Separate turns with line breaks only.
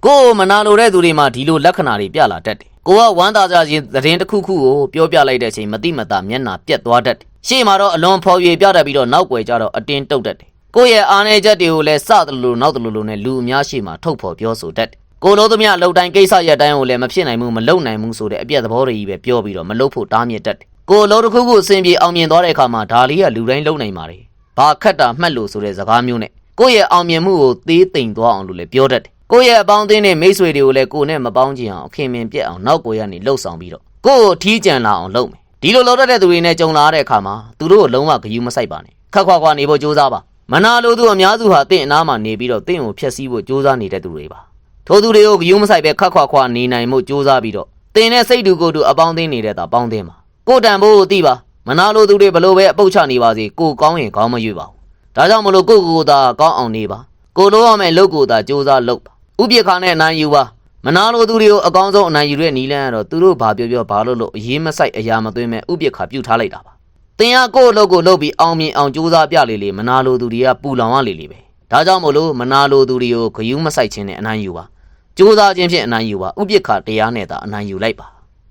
ကိုမနာလိုတဲ့သူတွေမှာဒီလိုလက္ခဏာတွေပြလာတတ်တယ်ကိုကဝမ်းသာကြခြင်းသတင်းတစ်ခုခုကိုပြောပြလိုက်တဲ့အချိန်မတိမတာမျက်နှာပြက်သွားတတ်တယ်ရှေ့မှာတော့အလွန်ဖော်ရွေပြတတ်ပြီးတော့နောက်ွယ်ကြတော့အတင်းတုတ်တတ်တယ်ကိုရဲ့အားနည်းချက်တွေကိုလည်းစသလိုနောက်သလိုနဲ့လူအများရှိမှထုတ်ဖော်ပြောဆိုတတ်တယ်ကိုလို့သမျှအလုပ်တိုင်းကိစ္စရက်တိုင်းကိုလည်းမဖြစ်နိုင်ဘူးမလုပ်နိုင်ဘူးဆိုတဲ့အပြက်သဘောတွေကြီးပဲပြောပြီးတော့မလုပ်ဖို့တားမြစ်တတ်တယ်ကိုအလုပ်တစ်ခုခုအစဉ်ပြေအောင်မြင်သွားတဲ့အခါမှာဒါလေးကလူတိုင်းလုပ်နိုင်ပါတယ်ဘာခက်တာမှတ်လို့ဆိုတဲ့စကားမျိုးနဲ့ကိုရဲ့အောင်မြင်မှုကိုသေးသိမ်သွားအောင်လို့လည်းပြောတတ်တယ်ကိုရဲ့အပေါင်းအသင်းနဲ့မိတ်ဆွေတွေကိုလည်းကိုနဲ့မပေါင်းချင်အောင်ခင်မင်ပြက်အောင်နောက်ကိုရနေလှုပ်ဆောင်ပြီးတော့ကိုကိုထီးကြံလာအောင်လုပ်မယ်ဒီလိုလုပ်တတ်တဲ့သူတွေနဲ့ကြုံလာတဲ့အခါမှာသူတို့ကိုလုံးဝဂယုမဆိုင်ပါနဲ့ခက်ခွာနေဖို့ကြိုးစားပါမနာလိုသူအများစုဟာတင့်အနားမှာနေပြီးတော့တင့်ကိုဖျက်ဆီးဖို့ကြိုးစားနေတဲ့သူတွေပါထို့သူတွေကိုဂယုမဆိုင်ပဲခက်ခွာနေနိုင်မှုကြိုးစားပြီးတော့တင်တဲ့စိတ်တူကိုယ်တူအပေါင်းအသင်းနေတဲ့တာပေါင်းသင်းပါကိုတန်ဖို့ကိုသိပါမနာလိုသူတွေဘလို့ပဲအပုတ်ချနေပါစေကိုကောင်းရင်ကောင်းမရွေ့ပါဘူးဒါကြောင့်မလို့ကိုသာကောင်းအောင်နေပါကိုလိုရမယ့်လုပ်ကိုသာကြိုးစားလုပ်ပါဥပိ္ပခါနဲ့အနိုင်ယူပါမနာလိုသူတွေကိုအကောင်းဆုံးအနိုင်ယူတဲ့နီလန်းကတော့သူတို့ဘာပြောဘာလို့အရေးမဆိုင်အရာမသွင်းမဲ့ဥပိ္ပခါပြုတ်ထားလိုက်တာပါတင်ရကိုအလုပ်ကိုလုပ်ပြီးအောင်မြင်အောင်ကြိုးစားပြလေမနာလိုသူတွေကပူလောင်ရလေပဲဒါကြောင့်မလို့မနာလိုသူတွေကိုဂယုမဆိုင်ခြင်းနဲ့အနိုင်ယူပါကြိုးစားခြင်းဖြင့်အနိုင်ယူပါဥပိ္ပခါတရားနဲ့သာအနိုင်ယူလိုက်ပါ